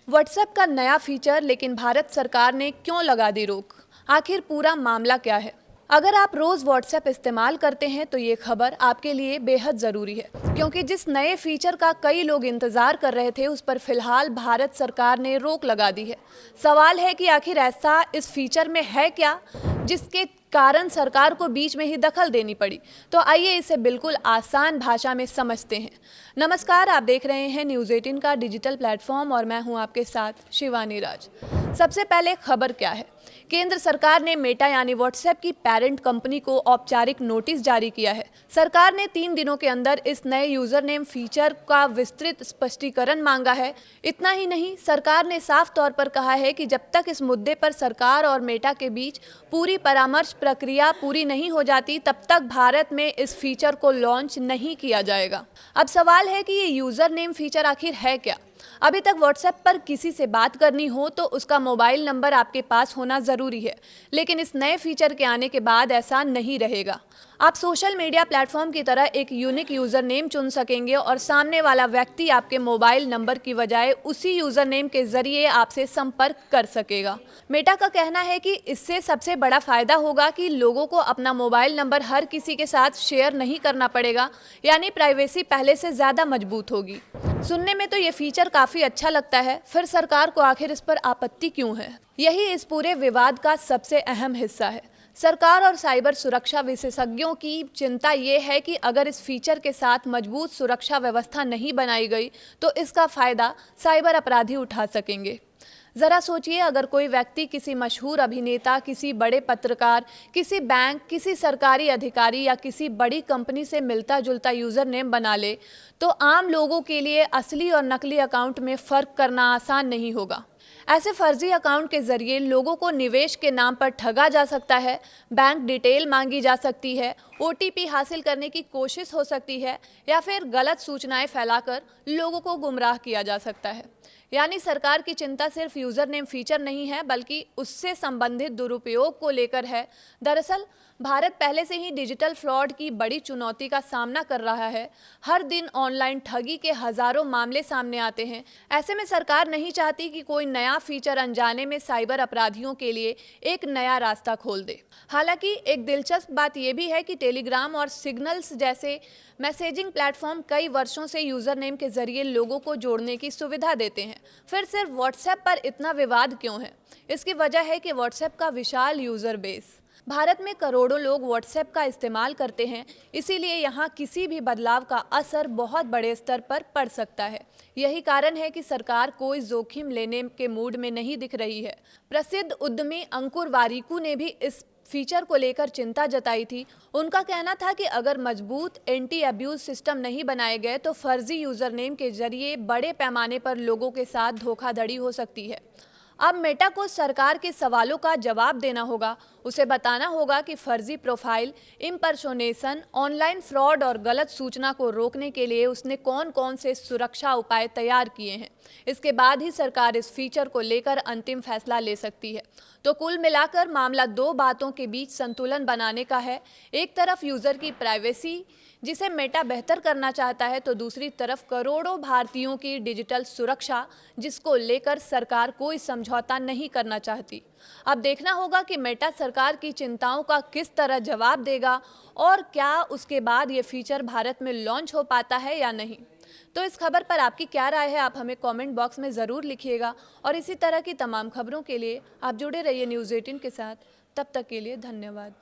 WhatsApp का नया feature, लेकिन भारत सरकार ने क्यों लगा दी रोक? आखिर पूरा मामला क्या है? अगर आप रोज व्हाट्सएप इस्तेमाल करते हैं तो ये खबर आपके लिए बेहद जरूरी है, क्योंकि जिस नए फीचर का कई लोग इंतजार कर रहे थे उस पर फिलहाल भारत सरकार ने रोक लगा दी है। सवाल है कि आखिर ऐसा इस फीचर में है क्या जिसके कारण सरकार को बीच में ही दखल देनी पड़ी। तो आइए इसे बिल्कुल आसान भाषा में समझते हैं। नमस्कार, आप देख रहे हैं न्यूज़ 18 का डिजिटल प्लेटफॉर्म और मैं हूं आपके साथ शिवानी राज। सबसे पहले खबर क्या है? केंद्र सरकार ने मेटा यानी व्हाट्सएप की पेरेंट कंपनी को औपचारिक नोटिस जारी किया है। सरकार ने 3 दिनों के अंदर इस नए यूजर नेम फीचर का विस्तृत स्पष्टीकरण मांगा है। इतना ही नहीं, सरकार ने साफ तौर पर कहा है कि जब तक इस मुद्दे पर सरकार और मेटा के बीच पूरी परामर्श प्रक्रिया पूरी नहीं हो जाती, तब तक भारत में इस फीचर को लॉन्च नहीं किया जाएगा। अब सवाल है कि ये यूजर नेम फीचर आखिर है क्या? अभी तक व्हाट्सएप पर किसी से बात करनी हो तो उसका मोबाइल नंबर आपके पास होना जरूरी है, लेकिन इस नए फीचर के आने के बाद ऐसा नहीं रहेगा। आप सोशल मीडिया प्लेटफॉर्म की तरह एक यूनिक यूजर नेम चुन सकेंगे और सामने वाला व्यक्ति आपके मोबाइल नंबर की बजाय उसी यूजर नेम के जरिए आपसे संपर्क कर सकेगा। मेटा का कहना है कि इससे सबसे बड़ा फायदा होगा कि लोगों को अपना मोबाइल नंबर हर किसी के साथ शेयर नहीं करना पड़ेगा, यानी प्राइवेसी पहले से ज्यादा मजबूत होगी। सुनने में तो ये फीचर काफी अच्छा लगता है, फिर सरकार को आखिर इस पर आपत्ति क्यों है? यही इस पूरे विवाद का सबसे अहम हिस्सा है। सरकार और साइबर सुरक्षा विशेषज्ञों की चिंता ये है कि अगर इस फीचर के साथ मजबूत सुरक्षा व्यवस्था नहीं बनाई गई तो इसका फायदा साइबर अपराधी उठा सकेंगे। जरा सोचिए, अगर कोई व्यक्ति किसी मशहूर अभिनेता, किसी बड़े पत्रकार, किसी बैंक, किसी सरकारी अधिकारी या किसी बड़ी कंपनी से मिलता जुलता यूजर नेम बना ले, तो आम लोगों के लिए असली और नकली अकाउंट में फर्क करना आसान नहीं होगा। ऐसे फर्जी अकाउंट के जरिए लोगों को निवेश के नाम पर ठगा जा सकता है, बैंक डिटेल मांगी जा सकती है, ओटीपी हासिल करने की कोशिश हो सकती है या फिर गलत सूचनाएं फैलाकर लोगों को गुमराह किया जा सकता है। यानी सरकार की चिंता सिर्फ यूजर नेम फीचर नहीं है, बल्कि उससे संबंधित दुरुपयोग को लेकर है। दरअसल भारत पहले से ही डिजिटल फ्रॉड की बड़ी चुनौती का सामना कर रहा है। हर दिन ऑनलाइन ठगी के हजारों मामले सामने आते हैं। ऐसे में सरकार नहीं चाहती कि कोई नया फीचर अनजाने में साइबर अपराधियों के लिए एक नया रास्ता खोल दे। हालांकि एक दिलचस्प बात यह भी है कि टेलीग्राम और सिग्नल्स जैसे मैसेजिंग प्लेटफॉर्म कई वर्षों से यूजर नेम के जरिए लोगों को जोड़ने की सुविधा देते हैं। फिर सिर्फ व्हाट्सएप पर इतना विवाद क्यों है? इसकी वजह है कि व्हाट्सएप का विशाल यूजर बेस। भारत में करोड़ों लोग व्हाट्सएप का इस्तेमाल करते हैं, इसीलिए यहाँ किसी भी बदलाव का असर बहुत बड़े स्तर पर पड़ सकता है। यही कारण है कि सरकार कोई जोखिम लेने के मूड में नहीं दिख रही है। प्रसिद्ध उद्यमी अंकुर वारिकू ने भी इस फीचर को लेकर चिंता जताई थी। उनका कहना था कि अगर मजबूत एंटी अब्यूज सिस्टम नहीं बनाए गए तो फर्जी यूजर नेम के जरिए बड़े पैमाने पर लोगों के साथ धोखाधड़ी हो सकती है। अब मेटा को सरकार के सवालों का जवाब देना होगा। उसे बताना होगा कि फर्जी प्रोफाइल, इम्पर्सोनेशन, ऑनलाइन फ्रॉड और गलत सूचना को रोकने के लिए उसने कौन कौन से सुरक्षा उपाय तैयार किए हैं। इसके बाद ही सरकार इस फीचर को लेकर अंतिम फैसला ले सकती है। तो कुल मिलाकर मामला दो बातों के बीच संतुलन बनाने का है। एक तरफ यूजर की प्राइवेसी, जिसे मेटा बेहतर करना चाहता है, तो दूसरी तरफ करोड़ों भारतीयों की डिजिटल सुरक्षा, जिसको लेकर सरकार कोई समझौता नहीं करना चाहती। अब देखना होगा कि मेटा सरकार की चिंताओं का किस तरह जवाब देगा और क्या उसके बाद ये फीचर भारत में लॉन्च हो पाता है या नहीं। तो इस खबर पर आपकी क्या राय है? आप हमें कमेंट बॉक्स में ज़रूर लिखिएगा और इसी तरह की तमाम खबरों के लिए आप जुड़े रहिए न्यूज़ 18 के साथ। तब तक के लिए धन्यवाद।